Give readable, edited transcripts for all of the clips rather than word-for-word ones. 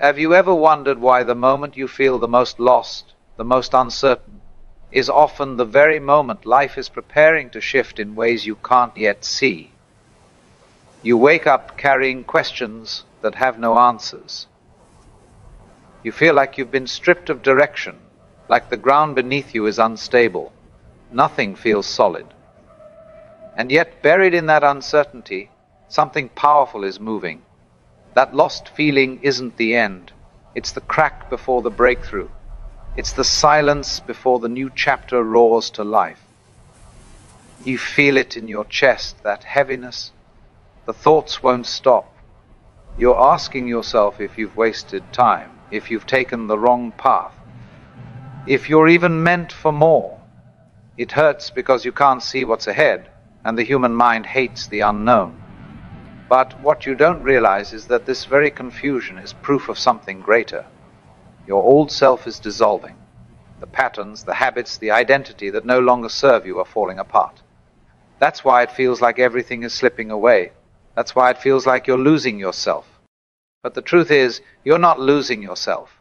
Have you ever wondered why the moment you feel the most lost, the most uncertain, is often the very moment life is preparing to shift in ways you can't yet see? You wake up carrying questions that have no answers. You feel like you've been stripped of direction, like the ground beneath you is unstable. Nothing feels solid. And yet, buried in that uncertainty, something powerful is moving. That lost feeling isn't the end. It's the crack before the breakthrough. It's the silence before the new chapter roars to life. You feel it in your chest, that heaviness. The thoughts won't stop. You're asking yourself if you've wasted time, if you've taken the wrong path, if you're even meant for more. It hurts because you can't see what's ahead, and the human mind hates the unknown. But what you don't realize is that this very confusion is proof of something greater. Your old self is dissolving. The patterns, the habits, the identity that no longer serve you are falling apart. That's why it feels like everything is slipping away. That's why it feels like you're losing yourself. But the truth is, you're not losing yourself.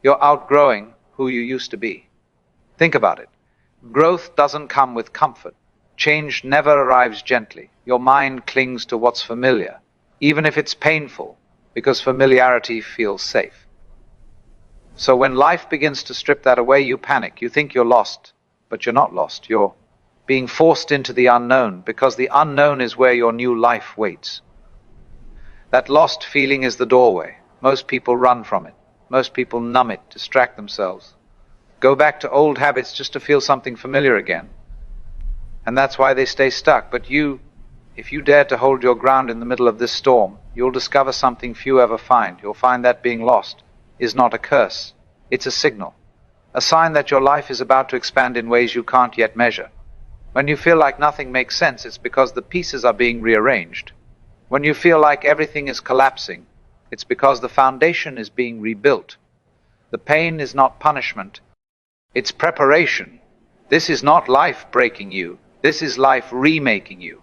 You're outgrowing who you used to be. Think about it. Growth doesn't come with comfort. Change never arrives gently. Your mind clings to what's familiar, even if it's painful, because familiarity feels safe. So when life begins to strip that away, you panic. You think you're lost, but you're not lost. You're being forced into the unknown, because the unknown is where your new life waits. That lost feeling is the doorway. Most people run from it. Most people numb it, distract themselves, go back to old habits just to feel something familiar again. And that's why they stay stuck. But if you dare to hold your ground in the middle of this storm, you'll discover something few ever find. You'll find that being lost is not a curse. It's a signal, a sign that your life is about to expand in ways you can't yet measure. When you feel like nothing makes sense, it's because the pieces are being rearranged. When you feel like everything is collapsing, it's because the foundation is being rebuilt. The pain is not punishment, it's preparation. This is not life breaking you. This is life remaking you.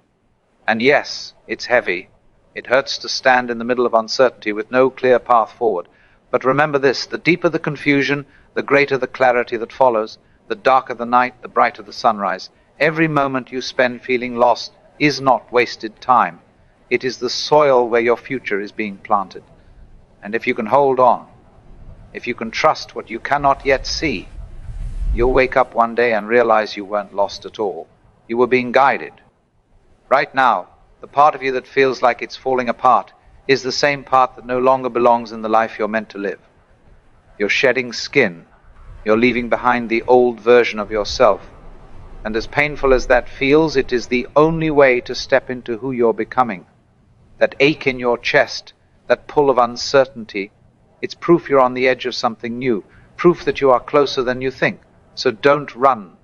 And yes, it's heavy. It hurts to stand in the middle of uncertainty with no clear path forward. But remember this, the deeper the confusion, the greater the clarity that follows. The darker the night, the brighter the sunrise. Every moment you spend feeling lost is not wasted time. It is the soil where your future is being planted. And if you can hold on, if you can trust what you cannot yet see, you'll wake up one day and realize you weren't lost at all. You were being guided. Right now, the part of you that feels like it's falling apart is the same part that no longer belongs in the life you're meant to live. You're shedding skin. You're leaving behind the old version of yourself. And as painful as that feels, it is the only way to step into who you're becoming. That ache in your chest, that pull of uncertainty, it's proof you're on the edge of something new, proof that you are closer than you think. So don't run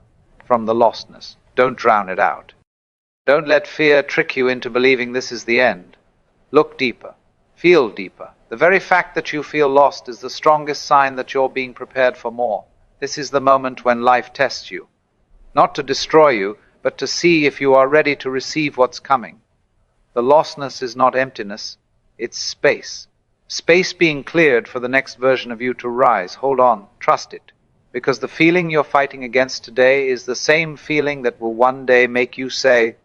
from the lostness. Don't drown it out. Don't let fear trick you into believing this is the end. Look deeper. Feel deeper. The very fact that you feel lost is the strongest sign that you're being prepared for more. This is the moment when life tests you. Not to destroy you, but to see if you are ready to receive what's coming. The lostness is not emptiness, it's space. Space being cleared for the next version of you to rise. Hold on, trust it. Because the feeling you're fighting against today is the same feeling that will one day make you say,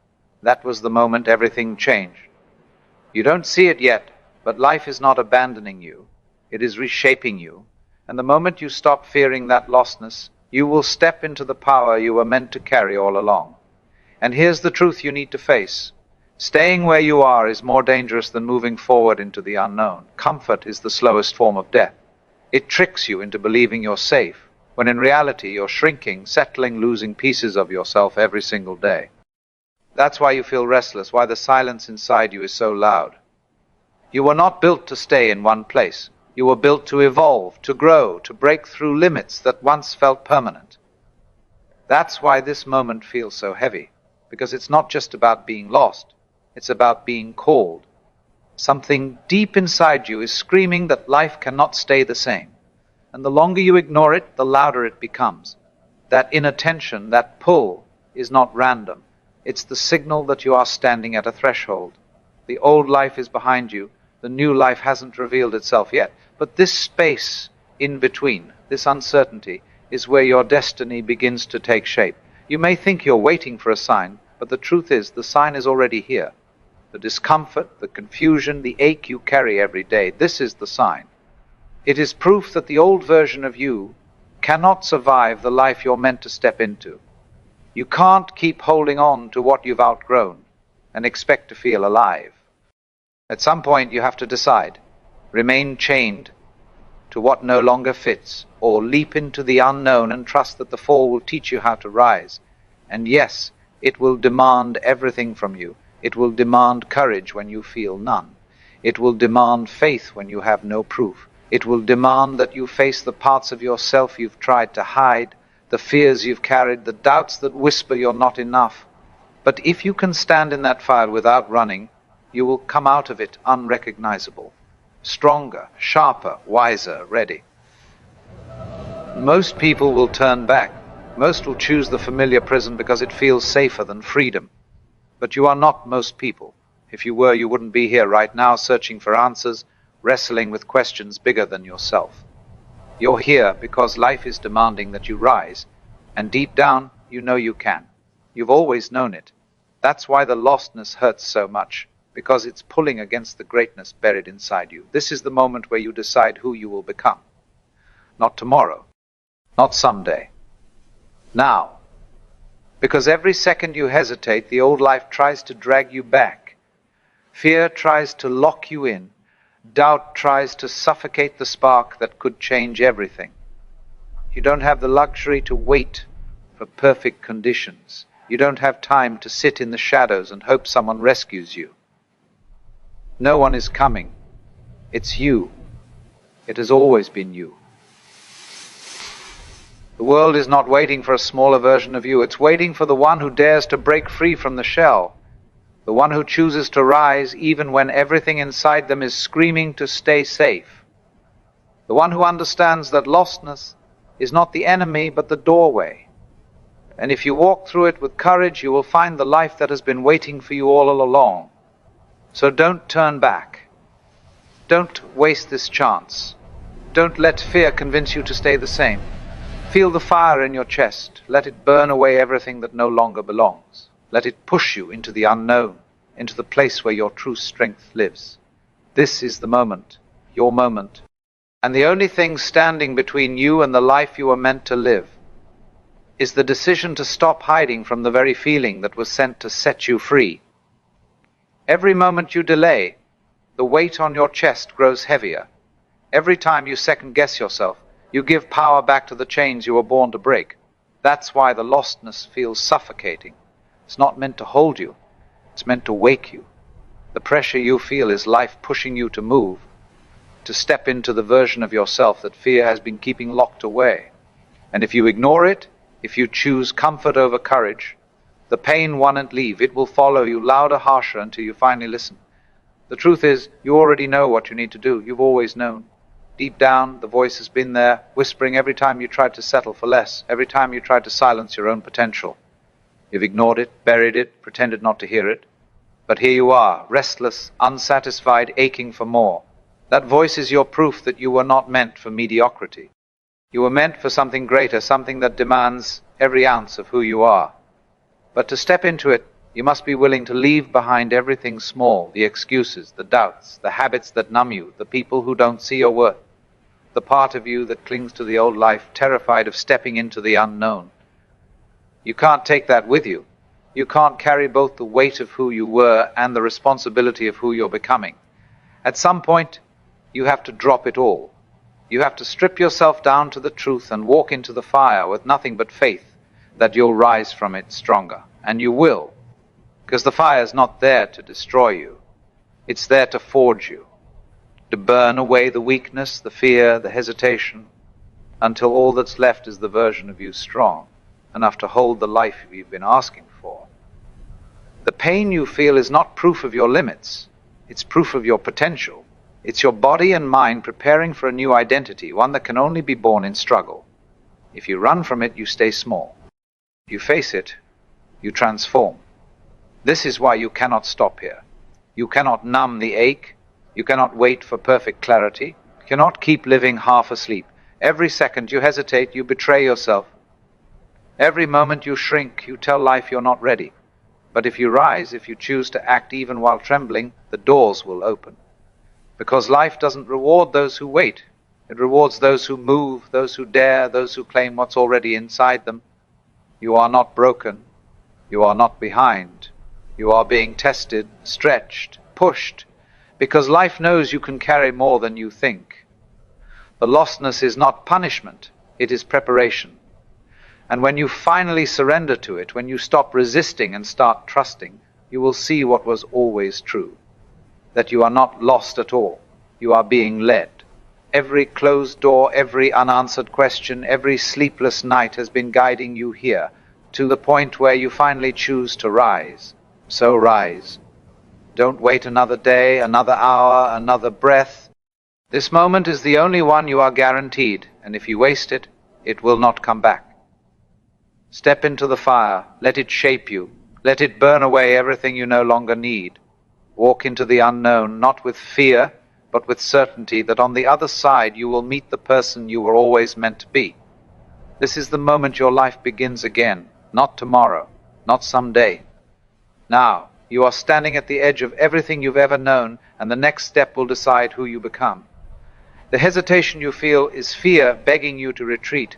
that was the moment everything changed. You don't see it yet, but life is not abandoning you. It is reshaping you. And the moment you stop fearing that lostness, you will step into the power you were meant to carry all along. And here's the truth you need to face. Staying where you are is more dangerous than moving forward into the unknown. Comfort is the slowest form of death. It tricks you into believing you're safe, when in reality you're shrinking, settling, losing pieces of yourself every single day. That's why you feel restless, why the silence inside you is so loud. You were not built to stay in one place. You were built to evolve, to grow, to break through limits that once felt permanent. That's why this moment feels so heavy, because it's not just about being lost, it's about being called. Something deep inside you is screaming that life cannot stay the same. And the longer you ignore it, the louder it becomes. That inattention, that pull, is not random. It's the signal that you are standing at a threshold. The old life is behind you. The The new life hasn't revealed itself yet. But this space in between, this uncertainty, is where your destiny begins to take shape. You may think you're waiting for a sign, but the truth is the sign is already here. The discomfort, the confusion, the ache you carry every day, this is the sign. It is proof that the old version of you cannot survive the life you're meant to step into. You can't keep holding on to what you've outgrown and expect to feel alive. At some point you have to decide, remain chained to what no longer fits, or leap into the unknown and trust that the fall will teach you how to rise. And yes, it will demand everything from you. It will demand courage when you feel none. It will demand faith when you have no proof. It will demand that you face the parts of yourself you've tried to hide, the fears you've carried, the doubts that whisper you're not enough. But if you can stand in that fire without running, you will come out of it unrecognizable, stronger, sharper, wiser, ready. Most people will turn back. Most will choose the familiar prison because it feels safer than freedom. But you are not most people. If you were, you wouldn't be here right now searching for answers, wrestling with questions bigger than yourself. You're here because life is demanding that you rise, and deep down, you know you can. You've always known it. That's why the lostness hurts so much, because it's pulling against the greatness buried inside you. This is the moment where you decide who you will become. Not tomorrow, not someday. Now. Because every second you hesitate, the old life tries to drag you back. Fear tries to lock you in. Doubt tries to suffocate the spark that could change everything. You don't have the luxury to wait for perfect conditions. You don't have time to sit in the shadows and hope someone rescues you. No one is coming. It's you. It has always been you. The world is not waiting for a smaller version of you. It's waiting for the one who dares to break free from the shell. The one who chooses to rise even when everything inside them is screaming to stay safe. The one who understands that lostness is not the enemy but the doorway. And if you walk through it with courage, you will find the life that has been waiting for you all along. So don't turn back. Don't waste this chance. Don't let fear convince you to stay the same. Feel the fire in your chest. Let it burn away everything that no longer belongs. Let it push you into the unknown, into the place where your true strength lives. This is the moment, your moment. And the only thing standing between you and the life you were meant to live is the decision to stop hiding from the very feeling that was sent to set you free. Every moment you delay, the weight on your chest grows heavier. Every time you second-guess yourself, you give power back to the chains you were born to break. That's why the lostness feels suffocating. It's not meant to hold you. It's meant to wake you. The pressure you feel is life pushing you to move, to step into the version of yourself that fear has been keeping locked away. And if you ignore it, if you choose comfort over courage, the pain won't leave. It will follow you louder, harsher, until you finally listen. The truth is, you already know what you need to do. You've always known. Deep down, the voice has been there, whispering every time you tried to settle for less, every time you tried to silence your own potential. You've ignored it, buried it, pretended not to hear it. But here you are, restless, unsatisfied, aching for more. That voice is your proof that you were not meant for mediocrity. You were meant for something greater, something that demands every ounce of who you are. But to step into it, you must be willing to leave behind everything small, the excuses, the doubts, the habits that numb you, the people who don't see your worth, the part of you that clings to the old life, terrified of stepping into the unknown. You can't take that with you. You can't carry both the weight of who you were and the responsibility of who you're becoming. At some point, you have to drop it all. You have to strip yourself down to the truth and walk into the fire with nothing but faith that you'll rise from it stronger. And you will, because the fire is not there to destroy you. It's there to forge you, to burn away the weakness, the fear, the hesitation, until all that's left is the version of you strong, enough to hold the life you've been asking for. The pain you feel is not proof of your limits. It's proof of your potential. It's your body and mind preparing for a new identity, one that can only be born in struggle. If you run from it, you stay small. If you face it, you transform. This is why you cannot stop here. You cannot numb the ache. You cannot wait for perfect clarity. You cannot keep living half asleep. Every second you hesitate, you betray yourself. Every moment you shrink, you tell life you're not ready. But if you rise, if you choose to act even while trembling, the doors will open. Because life doesn't reward those who wait. It rewards those who move, those who dare, those who claim what's already inside them. You are not broken. You are not behind. You are being tested, stretched, pushed, because life knows you can carry more than you think. The lostness is not punishment, it is preparation. And when you finally surrender to it, when you stop resisting and start trusting, you will see what was always true, that you are not lost at all. You are being led. Every closed door, every unanswered question, every sleepless night has been guiding you here, to the point where you finally choose to rise. So rise. Don't wait another day, another hour, another breath. This moment is the only one you are guaranteed, and if you waste it, it will not come back. Step into the fire, let it shape you, let it burn away everything you no longer need. Walk into the unknown, not with fear, but with certainty that on the other side you will meet the person you were always meant to be. This is the moment your life begins again, not tomorrow, not someday. Now, you are standing at the edge of everything you've ever known, and the next step will decide who you become. The hesitation you feel is fear begging you to retreat.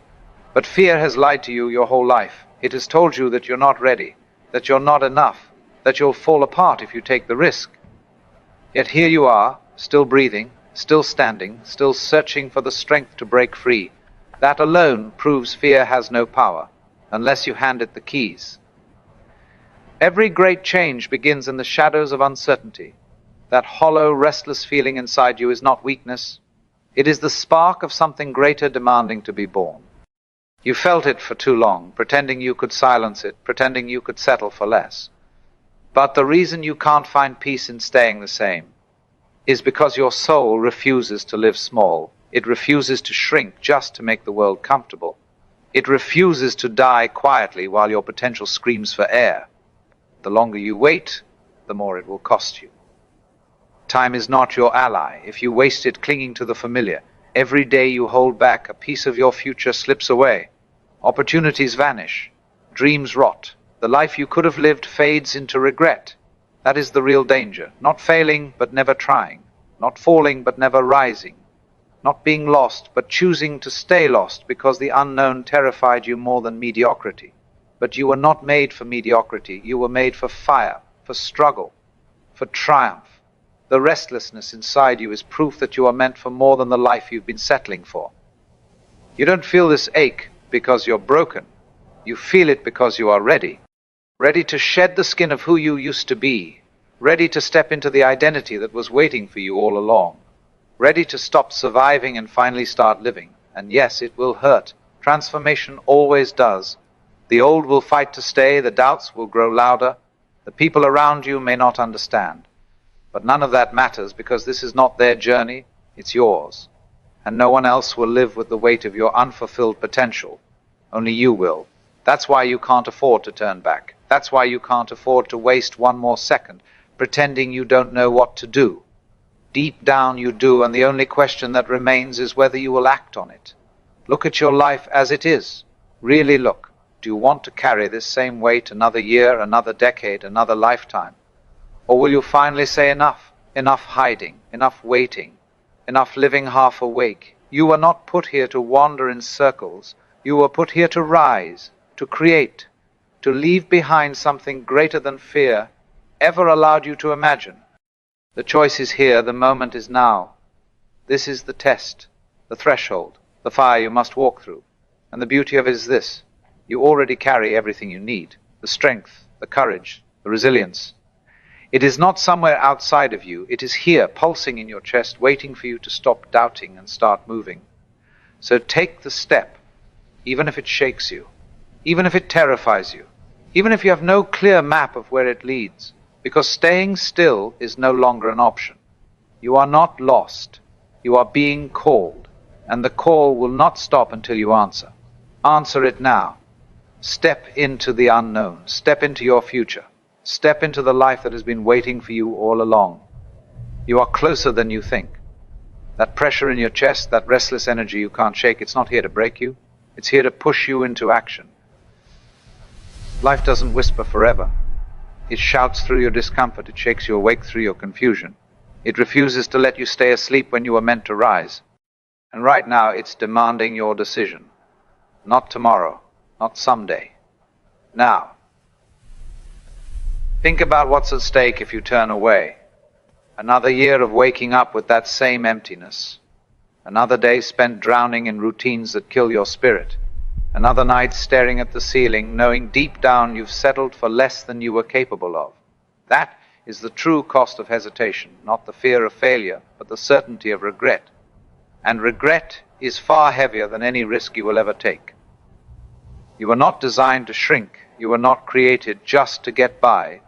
But fear has lied to you your whole life. It has told you that you're not ready, that you're not enough, that you'll fall apart if you take the risk. Yet here you are, still breathing, still standing, still searching for the strength to break free. That alone proves fear has no power, unless you hand it the keys. Every great change begins in the shadows of uncertainty. That hollow, restless feeling inside you is not weakness. It is the spark of something greater demanding to be born. You felt it for too long, pretending you could silence it, pretending you could settle for less. But the reason you can't find peace in staying the same is because your soul refuses to live small. It refuses to shrink just to make the world comfortable. It refuses to die quietly while your potential screams for air. The longer you wait, the more it will cost you. Time is not your ally. If you waste it clinging to the familiar, every day you hold back, a piece of your future slips away. Opportunities vanish. Dreams rot. The life you could have lived fades into regret. That is the real danger. Not failing, but never trying. Not falling, but never rising. Not being lost, but choosing to stay lost because the unknown terrified you more than mediocrity. But you were not made for mediocrity. You were made for fire, for struggle, for triumph. The restlessness inside you is proof that you are meant for more than the life you've been settling for. You don't feel this ache because you're broken. You feel it because you are ready. Ready to shed the skin of who you used to be. Ready to step into the identity that was waiting for you all along. Ready to stop surviving and finally start living. And yes, it will hurt. Transformation always does. The old will fight to stay. The doubts will grow louder. The people around you may not understand. But none of that matters because this is not their journey, it's yours. And no one else will live with the weight of your unfulfilled potential. Only you will. That's why you can't afford to turn back. That's why you can't afford to waste one more second pretending you don't know what to do. Deep down you do, and the only question that remains is whether you will act on it. Look at your life as it is. Really look. Do you want to carry this same weight another year, another decade, another lifetime? Or will you finally say enough? Enough hiding, enough waiting, enough living half awake. You were not put here to wander in circles. You were put here to rise, to create, to leave behind something greater than fear ever allowed you to imagine. The choice is here, the moment is now. This is the test, the threshold, the fire you must walk through. And the beauty of it is this: you already carry everything you need, the strength, the courage, the resilience. It is not somewhere outside of you. It is here, pulsing in your chest, waiting for you to stop doubting and start moving. So take the step, even if it shakes you, even if it terrifies you, even if you have no clear map of where it leads, because staying still is no longer an option. You are not lost. You are being called, and the call will not stop until you answer. Answer it now. Step into the unknown. Step into your future. Step into the life that has been waiting for you all along. You are closer than you think. That pressure in your chest, that restless energy you can't shake, it's not here to break you. It's here to push you into action. Life doesn't whisper forever. It shouts through your discomfort. It shakes you awake through your confusion. It refuses to let you stay asleep when you are meant to rise. And right now, it's demanding your decision. Not tomorrow, not someday. Now. Think about what's at stake if you turn away. Another year of waking up with that same emptiness. Another day spent drowning in routines that kill your spirit. Another night staring at the ceiling, knowing deep down you've settled for less than you were capable of. That is the true cost of hesitation, not the fear of failure, but the certainty of regret. And regret is far heavier than any risk you will ever take. You were not designed to shrink. You were not created just to get by,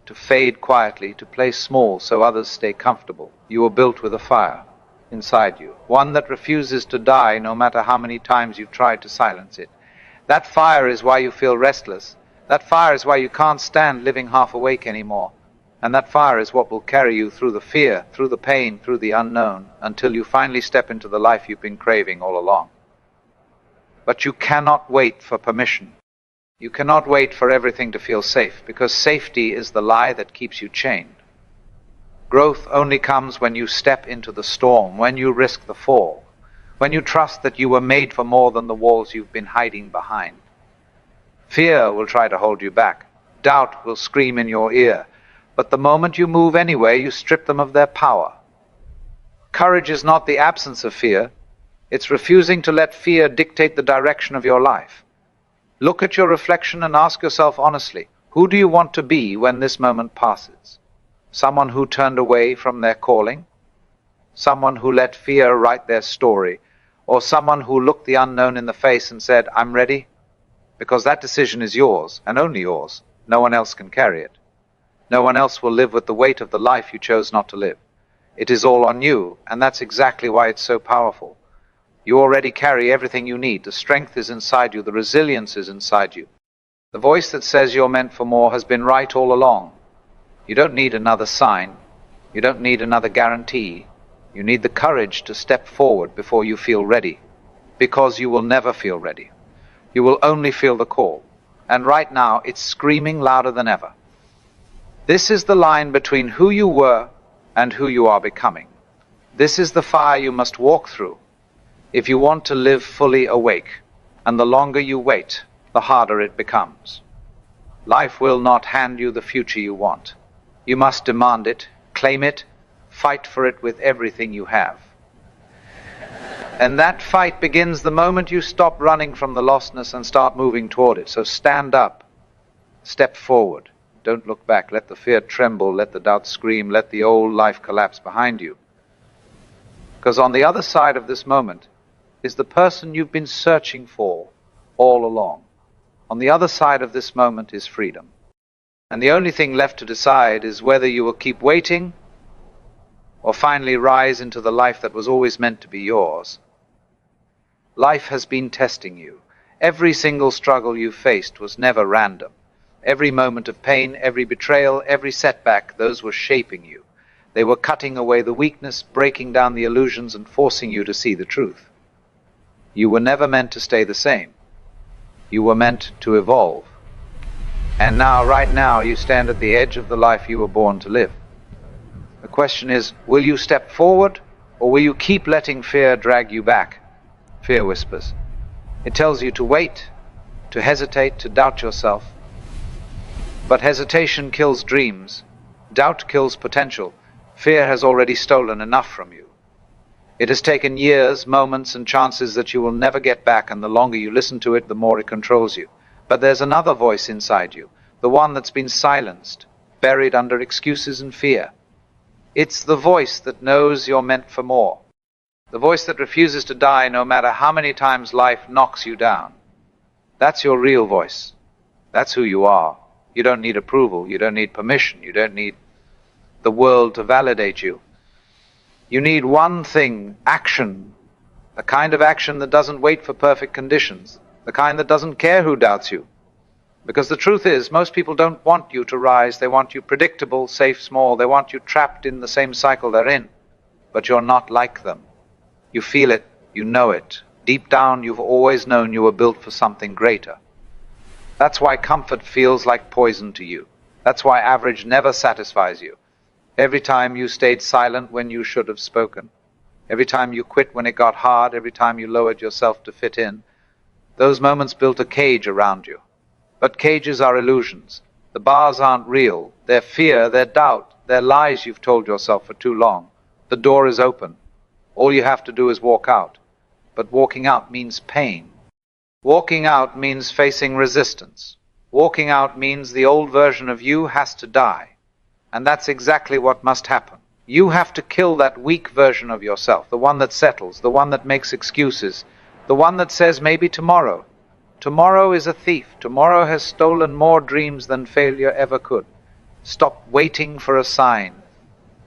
to fade quietly, to play small so others stay comfortable. You were built with a fire inside you, one that refuses to die no matter how many times you've tried to silence it. That fire is why you feel restless. That fire is why you can't stand living half awake anymore. And that fire is what will carry you through the fear, through the pain, through the unknown, until you finally step into the life you've been craving all along. But you cannot wait for permission. You cannot wait for everything to feel safe, because safety is the lie that keeps you chained. Growth only comes when you step into the storm, when you risk the fall, when you trust that you were made for more than the walls you've been hiding behind. Fear will try to hold you back. Doubt will scream in your ear. But the moment you move anyway, you strip them of their power. Courage is not the absence of fear. It's refusing to let fear dictate the direction of your life. Look at your reflection and ask yourself honestly, who do you want to be when this moment passes? Someone who turned away from their calling? Someone who let fear write their story? Or someone who looked the unknown in the face and said, I'm ready? Because that decision is yours, and only yours. No one else can carry it. No one else will live with the weight of the life you chose not to live. It is all on you, and that's exactly why it's so powerful. You already carry everything you need. The strength is inside you. The resilience is inside you. The voice that says you're meant for more has been right all along. You don't need another sign. You don't need another guarantee. You need the courage to step forward before you feel ready, because you will never feel ready. You will only feel the call. And right now, it's screaming louder than ever. This is the line between who you were and who you are becoming. This is the fire you must walk through if you want to live fully awake. And the longer you wait, the harder it becomes. Life will not hand you the future you want. You must demand it, claim it, fight for it with everything you have. And that fight begins the moment you stop running from the lostness and start moving toward it. So stand up, step forward. Don't look back. Let the fear tremble. Let the doubt scream. Let the old life collapse behind you. Because on the other side of this moment is the person you've been searching for all along. On the other side of this moment is freedom. And the only thing left to decide is whether you will keep waiting or finally rise into the life that was always meant to be yours. Life has been testing you. Every single struggle you faced was never random. Every moment of pain, every betrayal, every setback, those were shaping you. They were cutting away the weakness, breaking down the illusions, and forcing you to see the truth. You were never meant to stay the same. You were meant to evolve. And now, right now, you stand at the edge of the life you were born to live. The question is, will you step forward, or will you keep letting fear drag you back? Fear whispers. It tells you to wait, to hesitate, to doubt yourself. But hesitation kills dreams. Doubt kills potential. Fear has already stolen enough from you. It has taken years, moments, and chances that you will never get back, and the longer you listen to it, the more it controls you. But there's another voice inside you, the one that's been silenced, buried under excuses and fear. It's the voice that knows you're meant for more. The voice that refuses to die no matter how many times life knocks you down. That's your real voice. That's who you are. You don't need approval. You don't need permission. You don't need the world to validate you. You need one thing, action. The kind of action that doesn't wait for perfect conditions. The kind that doesn't care who doubts you. Because the truth is, most people don't want you to rise. They want you predictable, safe, small. They want you trapped in the same cycle they're in. But you're not like them. You feel it. You know it. Deep down, you've always known you were built for something greater. That's why comfort feels like poison to you. That's why average never satisfies you. Every time you stayed silent when you should have spoken. Every time you quit when it got hard. Every time you lowered yourself to fit in. Those moments built a cage around you. But cages are illusions. The bars aren't real. They're fear, they're doubt, they're lies you've told yourself for too long. The door is open. All you have to do is walk out. But walking out means pain. Walking out means facing resistance. Walking out means the old version of you has to die. And that's exactly what must happen. You have to kill that weak version of yourself, the one that settles, the one that makes excuses, the one that says maybe tomorrow. Tomorrow is a thief. Tomorrow has stolen more dreams than failure ever could. Stop waiting for a sign.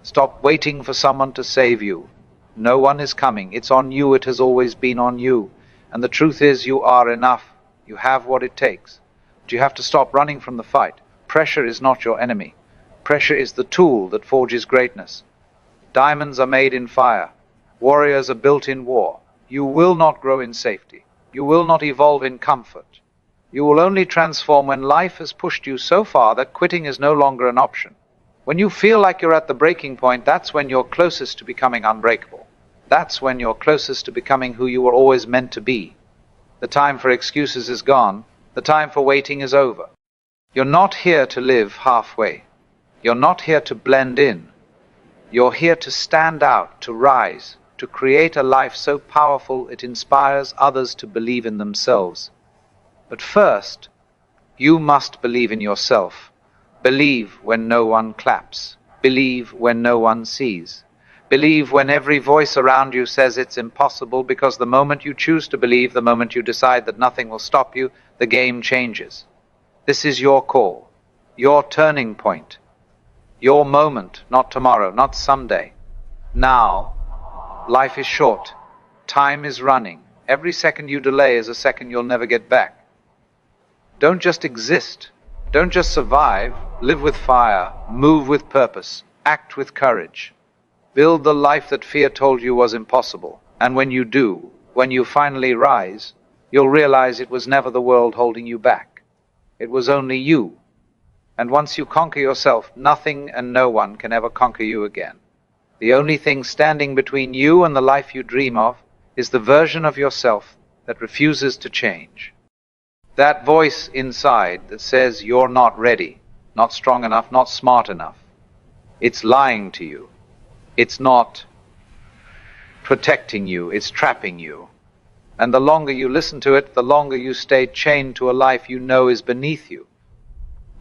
Stop waiting for someone to save you. No one is coming. It's on you. It has always been on you. And the truth is, you are enough. You have what it takes. But you have to stop running from the fight. Pressure is not your enemy. Pressure is the tool that forges greatness. Diamonds are made in fire. Warriors are built in war. You will not grow in safety. You will not evolve in comfort. You will only transform when life has pushed you so far that quitting is no longer an option. When you feel like you're at the breaking point, that's when you're closest to becoming unbreakable. That's when you're closest to becoming who you were always meant to be. The time for excuses is gone. The time for waiting is over. You're not here to live halfway. You're not here to blend in. You're here to stand out, to rise, to create a life so powerful it inspires others to believe in themselves. But first, you must believe in yourself. Believe when no one claps. Believe when no one sees. Believe when every voice around you says it's impossible, because the moment you choose to believe, the moment you decide that nothing will stop you, the game changes. This is your call, your turning point, your moment, not tomorrow, not someday. Now. Life is short. Time is running. Every second you delay is a second you'll never get back. Don't just exist. Don't just survive. Live with fire. Move with purpose. Act with courage. Build the life that fear told you was impossible. And when you do, when you finally rise, you'll realize it was never the world holding you back. It was only you. And once you conquer yourself, nothing and no one can ever conquer you again. The only thing standing between you and the life you dream of is the version of yourself that refuses to change. That voice inside that says you're not ready, not strong enough, not smart enough. It's lying to you. It's not protecting you, it's trapping you. And the longer you listen to it, the longer you stay chained to a life you know is beneath you.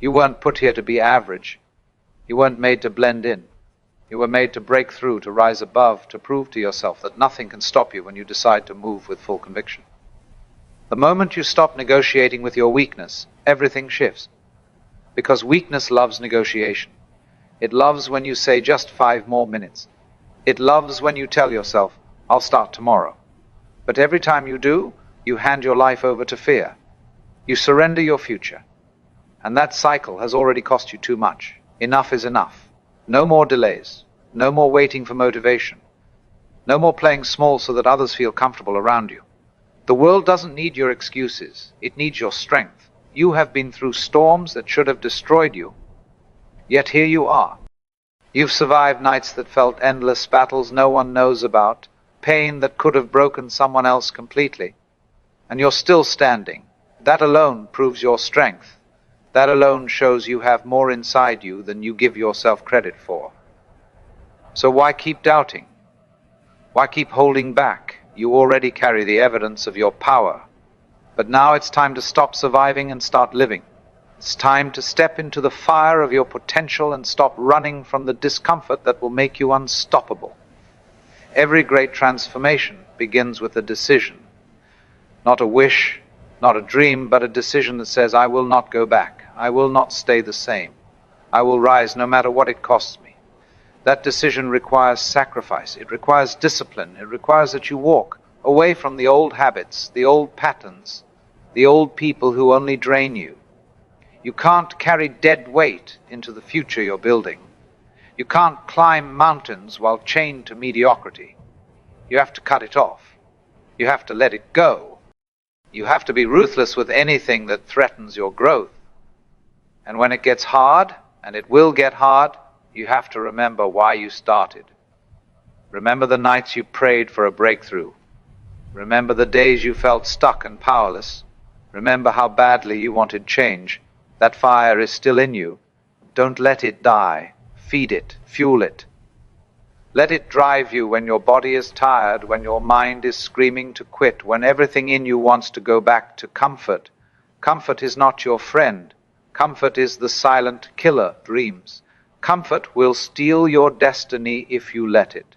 You weren't put here to be average. You weren't made to blend in. You were made to break through, to rise above, to prove to yourself that nothing can stop you when you decide to move with full conviction. The moment you stop negotiating with your weakness, everything shifts. Because weakness loves negotiation. It loves when you say just 5 more minutes. It loves when you tell yourself, I'll start tomorrow. But every time you do, you hand your life over to fear. You surrender your future. And that cycle has already cost you too much. Enough is enough. No more delays. No more waiting for motivation. No more playing small so that others feel comfortable around you. The world doesn't need your excuses. It needs your strength. You have been through storms that should have destroyed you. Yet here you are. You've survived nights that felt endless, battles no one knows about, pain that could have broken someone else completely. And you're still standing. That alone proves your strength. That alone shows you have more inside you than you give yourself credit for. So why keep doubting? Why keep holding back? You already carry the evidence of your power. But now it's time to stop surviving and start living. It's time to step into the fire of your potential and stop running from the discomfort that will make you unstoppable. Every great transformation begins with a decision. Not a wish, not a dream, but a decision that says, I will not go back. I will not stay the same. I will rise no matter what it costs me. That decision requires sacrifice. It requires discipline. It requires that you walk away from the old habits, the old patterns, the old people who only drain you. You can't carry dead weight into the future you're building. You can't climb mountains while chained to mediocrity. You have to cut it off. You have to let it go. You have to be ruthless with anything that threatens your growth. And when it gets hard, and it will get hard, you have to remember why you started. Remember the nights you prayed for a breakthrough. Remember the days you felt stuck and powerless. Remember how badly you wanted change. That fire is still in you. Don't let it die. Feed it. Fuel it. Let it drive you when your body is tired, when your mind is screaming to quit, when everything in you wants to go back to comfort. Comfort is not your friend. Comfort is the silent killer dreams. Comfort will steal your destiny if you let it.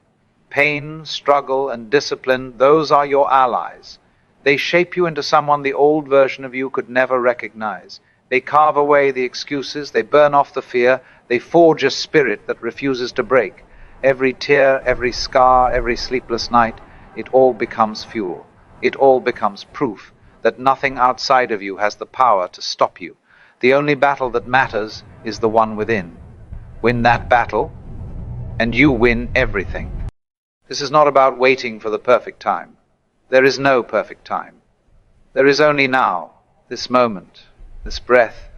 Pain, struggle, and discipline, those are your allies. They shape you into someone the old version of you could never recognize. They carve away the excuses, they burn off the fear, they forge a spirit that refuses to break. Every tear, every scar, every sleepless night, it all becomes fuel. It all becomes proof that nothing outside of you has the power to stop you. The only battle that matters is the one within. Win that battle, and you win everything. This is not about waiting for the perfect time. There is no perfect time. There is only now, this moment, this breath,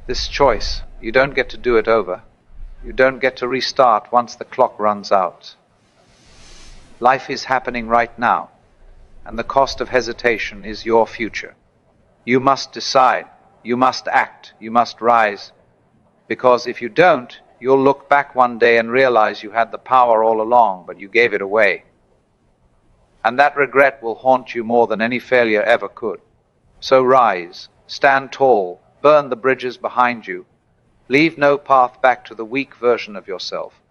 this choice. You don't get to do it over. You don't get to restart once the clock runs out. Life is happening right now, and the cost of hesitation is your future. You must decide. You must act. You must rise. Because if you don't, you'll look back one day and realize you had the power all along, but you gave it away. And that regret will haunt you more than any failure ever could. So rise, stand tall, burn the bridges behind you. Leave no path back to the weak version of yourself.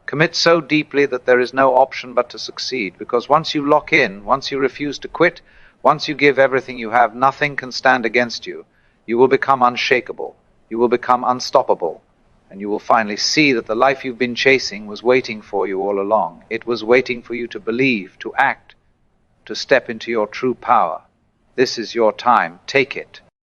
Commit so deeply that there is no option but to succeed, because once you lock in, once you refuse to quit, once you give everything you have, nothing can stand against you. You will become unshakable. You will become unstoppable. And you will finally see that the life you've been chasing was waiting for you all along. It was waiting for you to believe, to act, to step into your true power. This is your time. Take it.